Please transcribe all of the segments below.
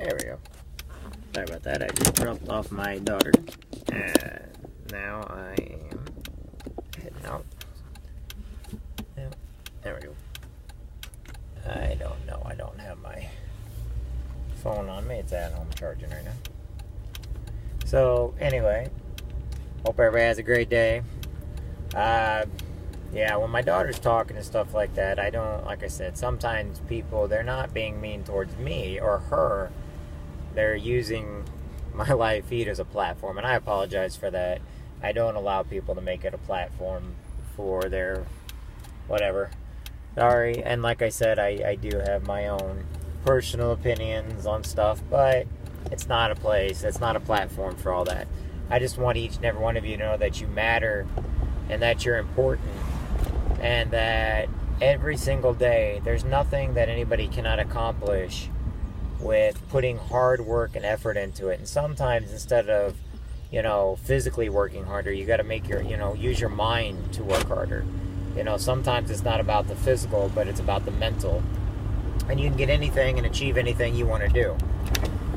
There we go. Sorry about that. I just dropped off my daughter. And now I am heading out. Yeah, there we go. I don't know. I don't have my phone on me. It's at home charging right now. So, anyway, hope everybody has a great day. Yeah, when my daughter's talking and stuff like that, I don't, like I said, sometimes people, they're not being mean towards me or her. They're using my live feed as a platform, and I apologize for that. I don't allow people to make it a platform for their whatever. Sorry, and like I said, I do have my own personal opinions on stuff, but it's not a place, it's not a platform for all that. I just want each and every one of you to know that you matter and that you're important, and that every single day there's nothing that anybody cannot accomplish with putting hard work and effort into it. And sometimes instead of, physically working harder, you got to make your, use your mind to work harder. Sometimes it's not about the physical, but it's about the mental. And you can get anything and achieve anything you want to do.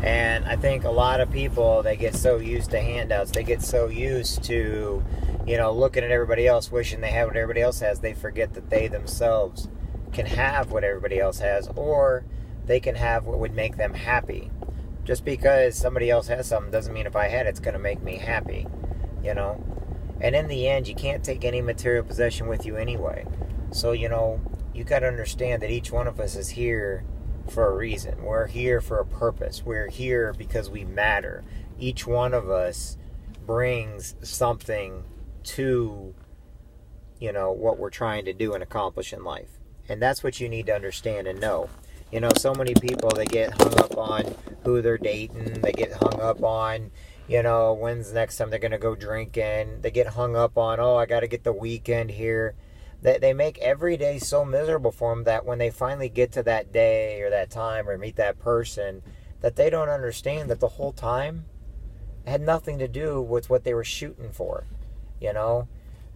And I think a lot of people, they get so used to handouts, they get so used to, looking at everybody else, wishing they have what everybody else has, they forget that they themselves can have what everybody else has, or they can have what would make them happy. Just because somebody else has something doesn't mean if I had it's going to make me happy, And in the end, you can't take any material possession with you anyway. So, you got to understand that each one of us is here for a reason. We're here for a purpose. We're here because we matter. Each one of us brings something to, what we're trying to do and accomplish in life. And that's what you need to understand and know. So many people, they get hung up on who they're dating. They get hung up on, when's the next time they're going to go drinking. They get hung up on, I got to get the weekend here. They make every day so miserable for them that when they finally get to that day or that time or meet that person, that they don't understand that the whole time had nothing to do with what they were shooting for.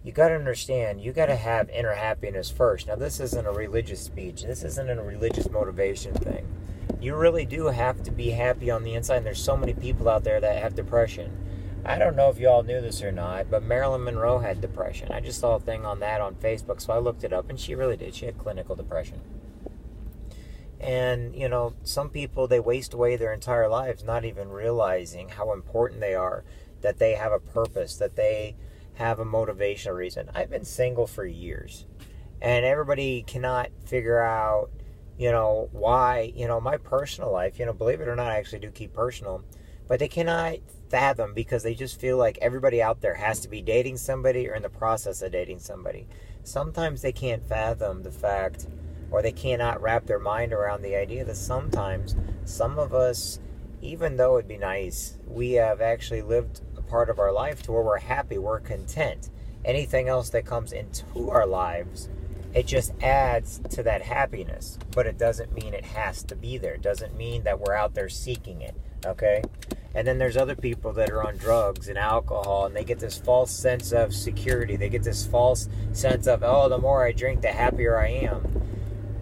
You got to understand, you got to have inner happiness first. Now, this isn't a religious speech. This isn't a religious motivation thing. You really do have to be happy on the inside. And there's so many people out there that have depression. I don't know if you all knew this or not, but Marilyn Monroe had depression. I just saw a thing on that on Facebook, so I looked it up, and she really did. She had clinical depression. And, some people, they waste away their entire lives not even realizing how important they are, that they have a purpose, that they have a motivational reason. I've been single for years, and everybody cannot figure out, why, my personal life, believe it or not, I actually do keep personal, but they cannot fathom because they just feel like everybody out there has to be dating somebody or in the process of dating somebody. Sometimes they can't fathom the fact, or they cannot wrap their mind around the idea that sometimes some of us, even though it'd be nice, we have actually lived a part of our life to where we're happy, we're content. Anything else that comes into our lives, it just adds to that happiness, but it doesn't mean it has to be there. It doesn't mean that we're out there seeking it, okay? And then there's other people that are on drugs and alcohol, and they get this false sense of security. They get this false sense of, the more I drink, the happier I am.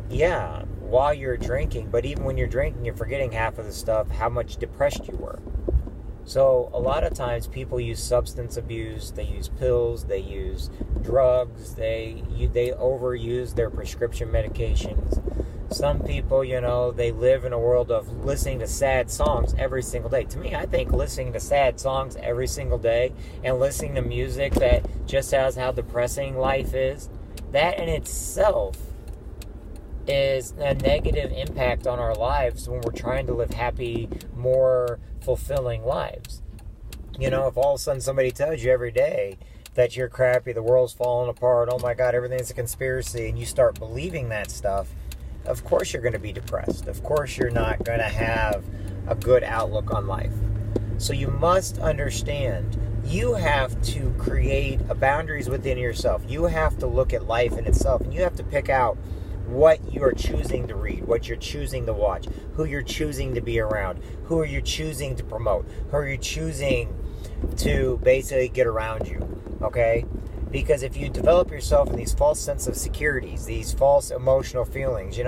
Yeah, while you're drinking, but even when you're drinking, you're forgetting half of the stuff, how much depressed you were. So a lot of times people use substance abuse, they use pills, they use drugs, they overuse their prescription medications. Some people, they live in a world of listening to sad songs every single day. To me, I think listening to sad songs every single day and listening to music that just says how depressing life is, that in itself is a negative impact on our lives when we're trying to live happy, more fulfilling lives. If all of a sudden somebody tells you every day that you're crappy, the world's falling apart, oh my God, everything's a conspiracy, and you start believing that stuff, of course you're going to be depressed. Of course you're not going to have a good outlook on life. So you must understand, you have to create boundaries within yourself. You have to look at life in itself, and you have to pick out what you're choosing to read, what you're choosing to watch, who you're choosing to be around, who are you choosing to promote, who are you choosing to basically get around you, okay? Because if you develop yourself in these false sense of securities, these false emotional feelings,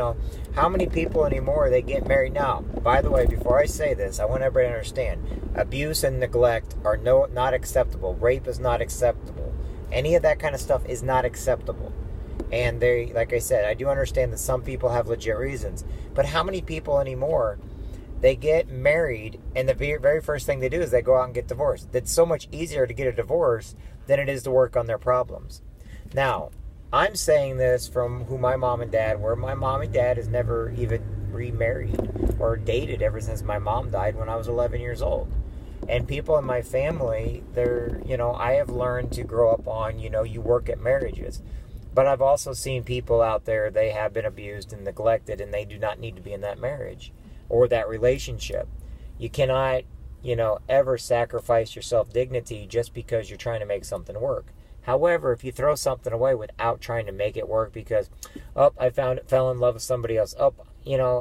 how many people anymore, they get married now? By the way, before I say this, I want everybody to understand, abuse and neglect are not acceptable. Rape is not acceptable. Any of that kind of stuff is not acceptable. And like I said, I do understand that some people have legit reasons. But how many people anymore, they get married, and the very first thing they do is they go out and get divorced? It's so much easier to get a divorce than it is to work on their problems. Now, I'm saying this from who my mom and dad were. My mom and dad has never even remarried or dated ever since my mom died when I was 11 years old. And people in my family, I have learned to grow up on, you work at marriages. But I've also seen people out there, they have been abused and neglected, and they do not need to be in that marriage or that relationship. You cannot, ever sacrifice your self-dignity just because you're trying to make something work. However, if you throw something away without trying to make it work because, I fell in love with somebody else.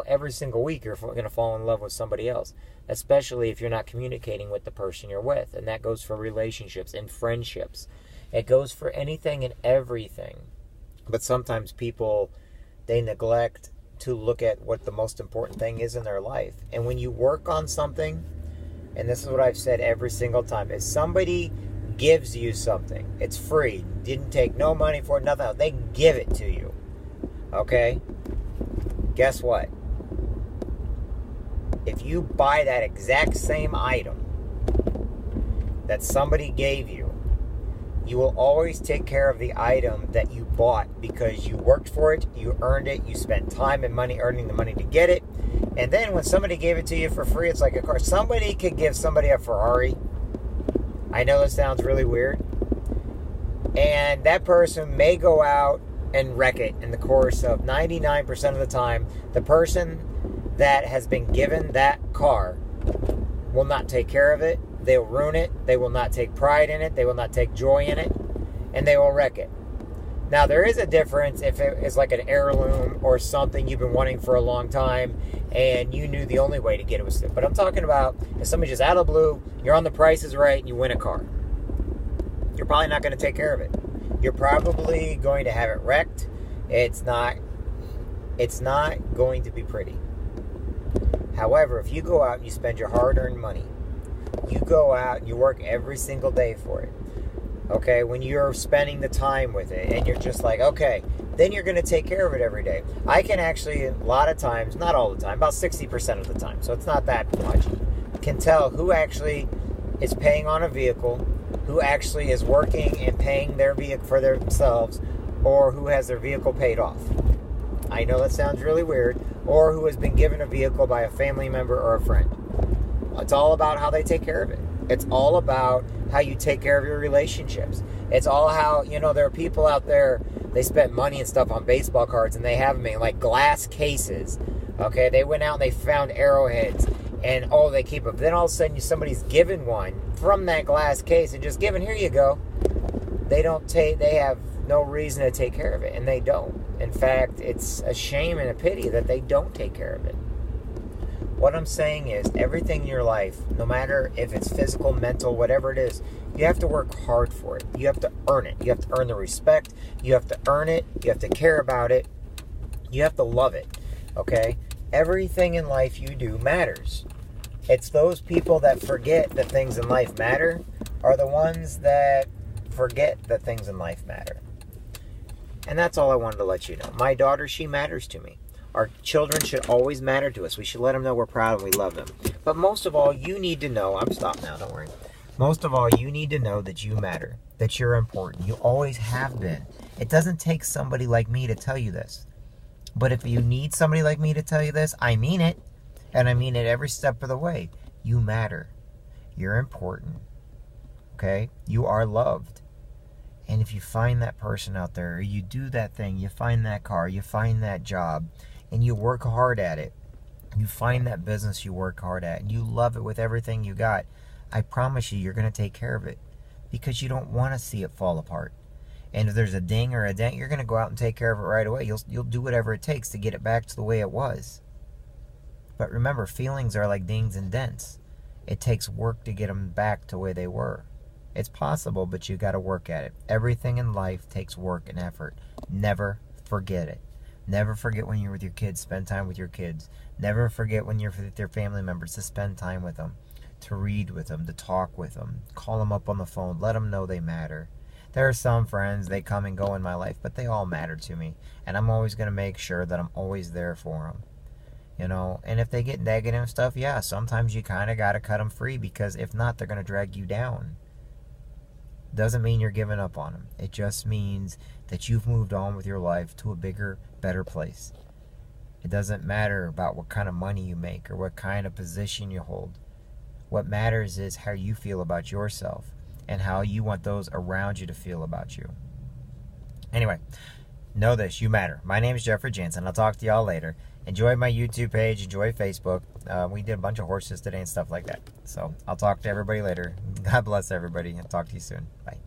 Every single week you're going to fall in love with somebody else, especially if you're not communicating with the person you're with. And that goes for relationships and friendships. It goes for anything and everything. But sometimes people, they neglect to look at what the most important thing is in their life. And when you work on something, and this is what I've said every single time, if somebody gives you something, it's free, didn't take no money for it, nothing else, they give it to you, okay? Guess what? If you buy that exact same item that somebody gave you, you will always take care of the item that you bought because you worked for it, you earned it, you spent time and money earning the money to get it. And then when somebody gave it to you for free, it's like a car. Somebody could give somebody a Ferrari. I know that sounds really weird. And that person may go out and wreck it in the course of 99% of the time. The person that has been given that car will not take care of it. They'll ruin it. They will not take pride in it. They will not take joy in it. And they will wreck it. Now, there is a difference if it is like an heirloom or something you've been wanting for a long time and you knew the only way to get it was... But I'm talking about if somebody just out of the blue, you're on The Price is Right and you win a car. You're probably not going to take care of it. You're probably going to have it wrecked. It's not going to be pretty. However, if you go out and you spend your hard-earned money, you go out and you work every single day for it, okay, when you're spending the time with it and you're just like, okay, then you're going to take care of it every day. I can actually, a lot of times, not all the time, about 60% of the time, so it's not that much, can tell who actually is paying on a vehicle, who actually is working and paying their vehicle for themselves, or who has their vehicle paid off. I know that sounds really weird. Or who has been given a vehicle by a family member or a friend. It's all about how they take care of it. It's all about how you take care of your relationships. It's all how, there are people out there, they spend money and stuff on baseball cards and they have them in like glass cases. Okay, they went out and they found arrowheads and they keep them. Then all of a sudden somebody's given one from that glass case and just given, here you go. They have no reason to take care of it, and they don't. In fact, it's a shame and a pity that they don't take care of it. What I'm saying is, everything in your life, no matter if it's physical, mental, whatever it is, you have to work hard for it. You have to earn it. You have to earn the respect. You have to earn it. You have to care about it. You have to love it. Okay? Everything in life you do matters. It's those people that forget that things in life matter are the ones that forget that things in life matter. And that's all I wanted to let you know. My daughter, she matters to me. Our children should always matter to us. We should let them know we're proud and we love them. But most of all, you need to know, I'm stopped now, don't worry. Most of all, you need to know that you matter, that you're important. You always have been. It doesn't take somebody like me to tell you this. But if you need somebody like me to tell you this, I mean it. And I mean it every step of the way. You matter. You're important. Okay? You are loved. And if you find that person out there, or you do that thing, you find that car, you find that job, and you work hard at it, you find that business you work hard at, and you love it with everything you got, I promise you're going to take care of it. Because you don't want to see it fall apart. And if there's a ding or a dent, you're going to go out and take care of it right away. You'll do whatever it takes to get it back to the way it was. But remember, feelings are like dings and dents. It takes work to get them back to where they were. It's possible, but you got to work at it. Everything in life takes work and effort. Never forget it. Never forget when you're with your kids, spend time with your kids. Never forget when you're with your family members to spend time with them, to read with them, to talk with them. Call them up on the phone. Let them know they matter. There are some friends, they come and go in my life, but they all matter to me. And I'm always going to make sure that I'm always there for them. You know, and if they get negative stuff, yeah, sometimes you kind of got to cut them free, because if not, they're going to drag you down. Doesn't mean you're giving up on them. It just means that you've moved on with your life to a bigger, better place. It doesn't matter about what kind of money you make or what kind of position you hold. What matters is how you feel about yourself and how you want those around you to feel about you. Anyway, know this, you matter. My name is Jeffrey Jansen. I'll talk to y'all later. Enjoy my YouTube page. Enjoy Facebook. We did a bunch of horses today and stuff like that. So I'll talk to everybody later. God bless everybody, and talk to you soon. Bye.